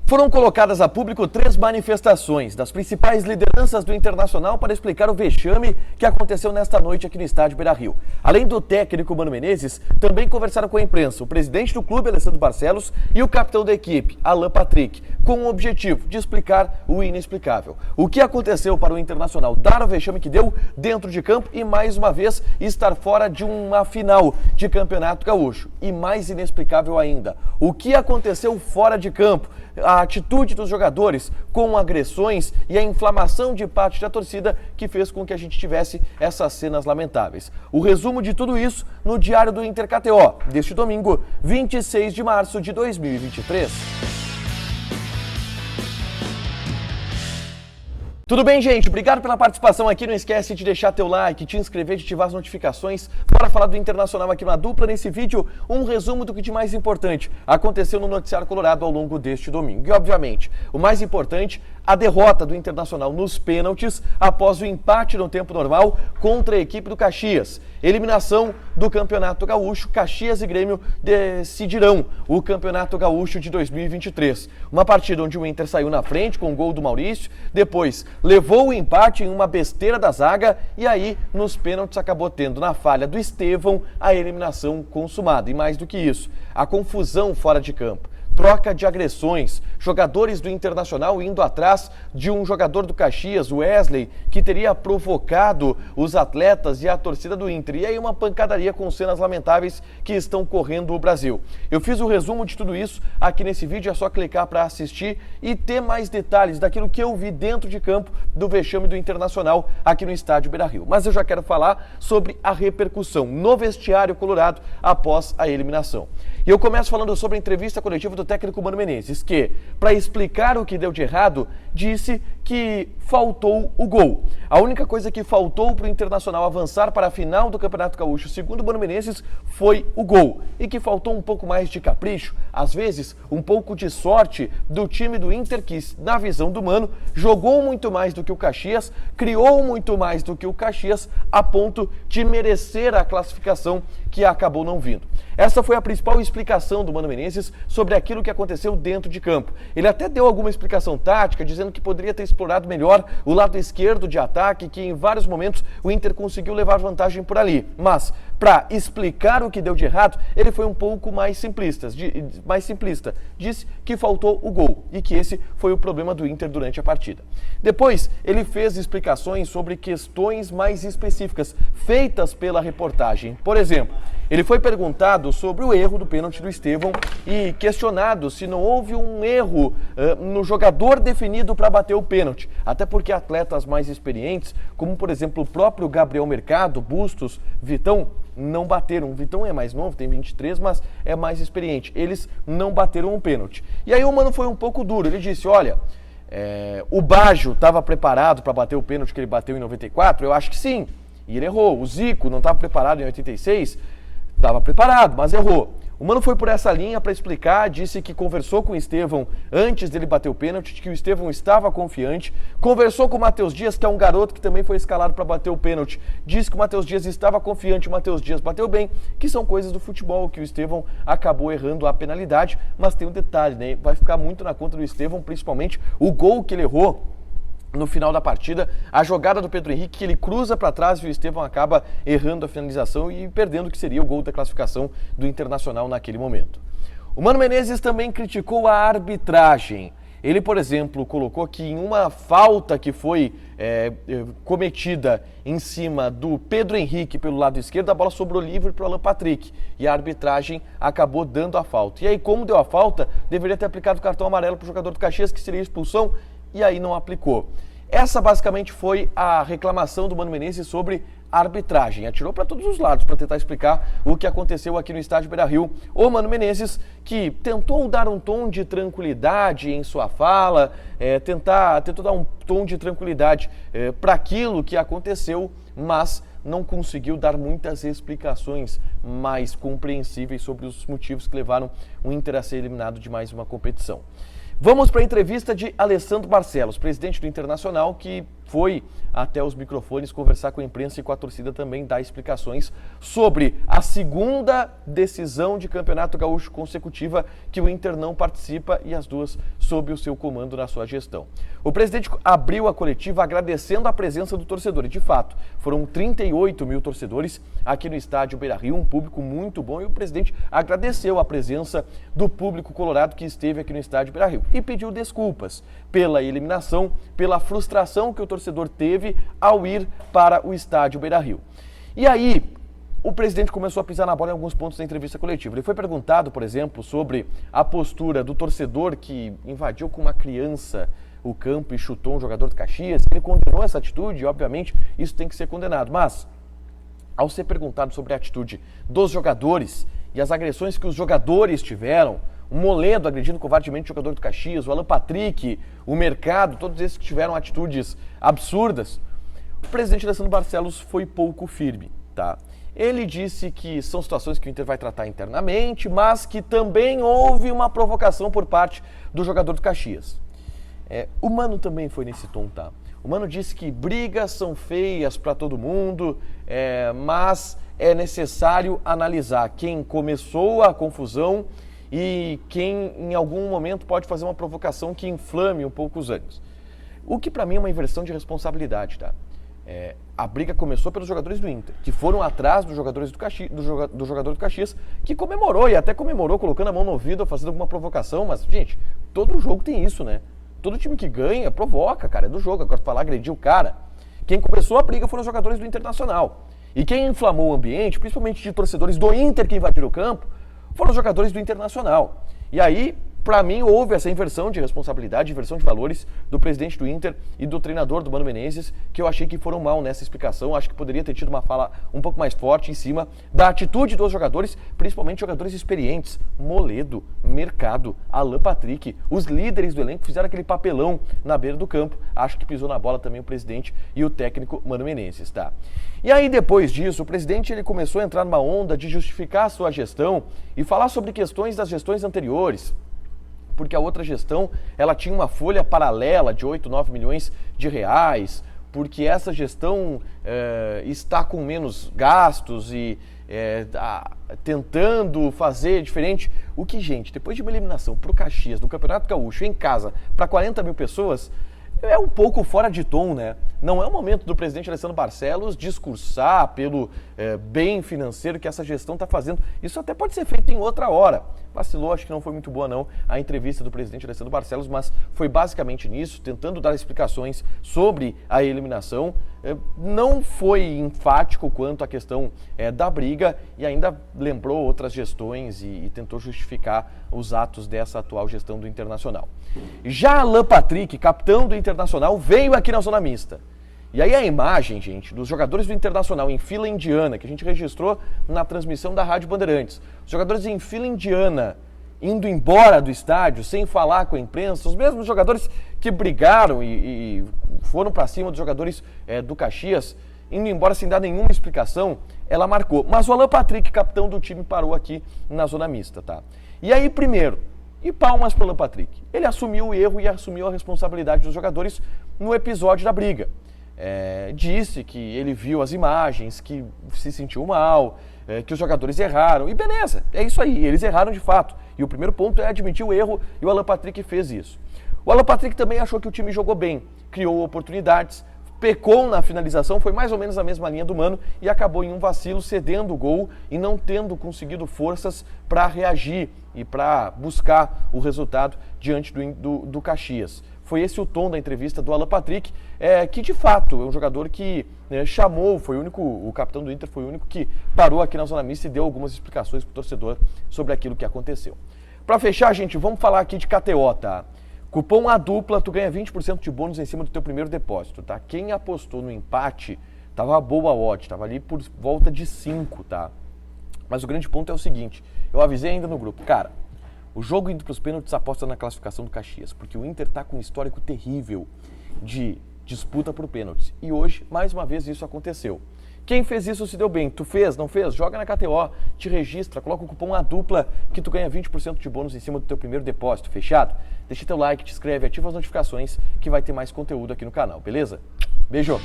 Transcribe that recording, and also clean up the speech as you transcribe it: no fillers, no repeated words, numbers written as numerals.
Foram colocadas a público 3 manifestações das principais lideranças do Internacional para explicar o vexame que aconteceu nesta noite aqui no estádio Beira-Rio. Além do técnico Mano Menezes, também conversaram com a imprensa o presidente do clube, Alessandro Barcelos, e o capitão da equipe, Alan Patrick, com o objetivo de explicar o inexplicável. O que aconteceu para o Internacional dar o vexame que deu dentro de campo e, mais uma vez, estar fora de uma final de Campeonato Gaúcho. E mais inexplicável ainda, o que aconteceu fora de campo, a atitude dos jogadores com agressões e a inflamação de parte da torcida que fez com que a gente tivesse essas cenas lamentáveis. O resumo de tudo isso no Diário do Inter KTO, deste domingo, 26 de março de 2023. Tudo bem, gente? Obrigado pela participação aqui. Não esquece de deixar teu like, te inscrever, de ativar as notificações. Bora falar do Internacional aqui na dupla. Nesse vídeo, um resumo do que de mais importante aconteceu no Noticiário Colorado ao longo deste domingo. E, obviamente, o mais importante, a derrota do Internacional nos pênaltis após o empate no tempo normal contra a equipe do Caxias. Eliminação do Campeonato Gaúcho. Caxias e Grêmio decidirão o Campeonato Gaúcho de 2023. Uma partida onde o Inter saiu na frente com o gol do Maurício, depois levou o empate em uma besteira da zaga e aí nos pênaltis acabou tendo na falha do Estevão a eliminação consumada. E mais do que isso, a confusão fora de campo. Troca de agressões, jogadores do Internacional indo atrás de um jogador do Caxias, o Wesley, que teria provocado os atletas e a torcida do Inter. E aí uma pancadaria com cenas lamentáveis que estão correndo o Brasil. Eu fiz o resumo de tudo isso aqui nesse vídeo, é só clicar para assistir e ter mais detalhes daquilo que eu vi dentro de campo do vexame do Internacional aqui no estádio Beira-Rio. Mas eu já quero falar sobre a repercussão no vestiário colorado após a eliminação. E eu começo falando sobre a entrevista coletiva do técnico Mano Menezes, que, para explicar o que deu de errado, disse que faltou o gol. A única coisa que faltou para o Internacional avançar para a final do Campeonato Gaúcho, segundo o Mano Menezes, foi o gol. E que faltou um pouco mais de capricho, às vezes um pouco de sorte do time do Inter, que, na visão do Mano, jogou muito mais do que o Caxias, criou muito mais do que o Caxias, a ponto de merecer a classificação que acabou não vindo. Essa foi a principal explicação do Mano Menezes sobre aquilo que aconteceu dentro de campo. Ele até deu alguma explicação tática, dizendo que poderia ter explorado melhor o lado esquerdo de ataque, que em vários momentos o Inter conseguiu levar vantagem por ali. Mas, para explicar o que deu de errado, ele foi um pouco mais simplista. Disse que faltou o gol e que esse foi o problema do Inter durante a partida. Depois, ele fez explicações sobre questões mais específicas feitas pela reportagem. Por exemplo, ele foi perguntado sobre o erro do pênalti do Estevão e questionado se não houve um erro no jogador definido para bater o pênalti. Até porque atletas mais experientes, como por exemplo o próprio Gabriel Mercado, Bustos, Vitão, não bateram. O Vitão é mais novo, tem 23, mas é mais experiente. Eles não bateram um pênalti. E aí o Mano foi um pouco duro. Ele disse, olha, o Baggio estava preparado para bater o pênalti que ele bateu em 94? Eu acho que sim. E ele errou. O Zico não estava preparado em 86? Estava preparado, mas errou. O Mano foi por essa linha para explicar, disse que conversou com o Estevão antes dele bater o pênalti, que o Estevão estava confiante, conversou com o Matheus Dias, que é um garoto que também foi escalado para bater o pênalti, disse que o Matheus Dias estava confiante, o Matheus Dias bateu bem, que são coisas do futebol, que o Estevão acabou errando a penalidade, mas tem um detalhe, né? Vai ficar muito na conta do Estevão, principalmente o gol que ele errou no final da partida, a jogada do Pedro Henrique, que ele cruza para trás e o Estevão acaba errando a finalização e perdendo o que seria o gol da classificação do Internacional naquele momento. O Mano Menezes também criticou a arbitragem. Ele, por exemplo, colocou que em uma falta que foi cometida em cima do Pedro Henrique pelo lado esquerdo, a bola sobrou livre para o Alan Patrick e a arbitragem acabou dando a falta. E aí, como deu a falta, deveria ter aplicado o cartão amarelo para o jogador do Caxias, que seria expulsão, e aí não aplicou. Essa basicamente foi a reclamação do Mano Menezes sobre a arbitragem. Atirou para todos os lados para tentar explicar o que aconteceu aqui no estádio Beira-Rio. O Mano Menezes, que tentou dar um tom de tranquilidade em sua fala, tentou dar um tom de tranquilidade para aquilo que aconteceu, mas não conseguiu dar muitas explicações mais compreensíveis sobre os motivos que levaram o Inter a ser eliminado de mais uma competição. Vamos para a entrevista de Alessandro Barcelos, presidente do Internacional, que foi até os microfones conversar com a imprensa e com a torcida também, dar explicações sobre a segunda decisão de Campeonato Gaúcho consecutiva que o Inter não participa e as duas sob o seu comando na sua gestão. O presidente abriu a coletiva agradecendo a presença do torcedor e, de fato, foram 38 mil torcedores aqui no estádio Beira-Rio, um público muito bom, e o presidente agradeceu a presença do público colorado que esteve aqui no estádio Beira-Rio e pediu desculpas pela eliminação, pela frustração que o torcedor teve ao ir para o estádio Beira-Rio. E aí, o presidente começou a pisar na bola em alguns pontos da entrevista coletiva. Ele foi perguntado, por exemplo, sobre a postura do torcedor que invadiu com uma criança o campo e chutou um jogador do Caxias. Ele condenou essa atitude e, obviamente, isso tem que ser condenado. Mas, ao ser perguntado sobre a atitude dos jogadores e as agressões que os jogadores tiveram, o Moledo agredindo covardemente o jogador do Caxias, o Alan Patrick, o Mercado, todos esses que tiveram atitudes absurdas, o presidente Alessandro Barcelos foi pouco firme, tá? Ele disse que são situações que o Inter vai tratar internamente, mas que também houve uma provocação por parte do jogador do Caxias. O Mano também foi nesse tom, tá? O Mano disse que brigas são feias para todo mundo, mas é necessário analisar quem começou a confusão e quem em algum momento pode fazer uma provocação que inflame um pouco os ânimos. O que para mim é uma inversão de responsabilidade, tá? A briga começou pelos jogadores do Inter, que foram atrás dos jogadores do jogador do Caxias, que comemorou, e até comemorou colocando a mão no ouvido, fazendo alguma provocação, mas, gente, todo jogo tem isso, né? Todo time que ganha provoca, cara, é do jogo. Agora, falar agredir o cara. Quem começou a briga foram os jogadores do Internacional. E quem inflamou o ambiente, principalmente de torcedores do Inter que invadiram o campo, foram os jogadores do Internacional. E aí, para mim, houve essa inversão de responsabilidade, inversão de valores do presidente do Inter e do treinador do Mano Menezes, que eu achei que foram mal nessa explicação. Acho que poderia ter tido uma fala um pouco mais forte em cima da atitude dos jogadores, principalmente jogadores experientes. Moledo, Mercado, Alan Patrick, os líderes do elenco fizeram aquele papelão na beira do campo. Acho que pisou na bola também o presidente e o técnico Mano Menezes, tá? E aí, depois disso, o presidente ele começou a entrar numa onda de justificar a sua gestão e falar sobre questões das gestões anteriores, porque a outra gestão, ela tinha uma folha paralela de 8, 9 milhões de reais, porque essa gestão está com menos gastos e tentando fazer diferente. O que, gente, depois de uma eliminação para o Caxias, do Campeonato Gaúcho, em casa, para 40 mil pessoas, é um pouco fora de tom, né? Não é o momento do presidente Alessandro Barcelos discursar pelo bem financeiro que essa gestão está fazendo. Isso até pode ser feito em outra hora. Vacilou, acho que não foi muito boa não a entrevista do presidente Alessandro Barcelos, mas foi basicamente nisso, tentando dar explicações sobre a eliminação. Não foi enfático quanto à questão da briga e ainda lembrou outras gestões e tentou justificar os atos dessa atual gestão do Internacional. Já Alan Patrick, capitão do Internacional, veio aqui na zona mista. E aí a imagem, gente, dos jogadores do Internacional em fila indiana, que a gente registrou na transmissão da Rádio Bandeirantes. Os jogadores em fila indiana, indo embora do estádio, sem falar com a imprensa, os mesmos jogadores que brigaram e foram para cima dos jogadores do Caxias, indo embora sem dar nenhuma explicação, ela marcou. Mas o Alan Patrick, capitão do time, parou aqui na zona mista, tá? E aí, primeiro, e palmas para o Alan Patrick. Ele assumiu o erro e assumiu a responsabilidade dos jogadores no episódio da briga. Disse que ele viu as imagens, que se sentiu mal, que os jogadores erraram. E beleza, é isso aí, eles erraram de fato. E o primeiro ponto é admitir o erro e o Alan Patrick fez isso. O Alan Patrick também achou que o time jogou bem, criou oportunidades, pecou na finalização, foi mais ou menos a mesma linha do Mano e acabou em um vacilo, cedendo o gol e não tendo conseguido forças para reagir e para buscar o resultado diante do Caxias. Foi esse o tom da entrevista do Alan Patrick, que de fato é um jogador que chamou, foi o único, o capitão do Inter foi o único que parou aqui na zona mista e deu algumas explicações para o torcedor sobre aquilo que aconteceu. Para fechar, gente, vamos falar aqui de KTO, tá? Cupom A Dupla, tu ganha 20% de bônus em cima do teu primeiro depósito, tá? Quem apostou no empate, tava boa a odd, tava ali por volta de 5, tá? Mas o grande ponto é o seguinte, eu avisei ainda no grupo, cara, o jogo indo para os pênaltis aposta na classificação do Caxias, porque o Inter tá com um histórico terrível de disputa por pênaltis. E hoje, mais uma vez, isso aconteceu. Quem fez isso se deu bem. Tu fez, não fez? Joga na KTO, te registra, coloca o cupom A Dupla que tu ganha 20% de bônus em cima do teu primeiro depósito, fechado? Deixa teu like, te inscreve, ativa as notificações que vai ter mais conteúdo aqui no canal, beleza? Beijo!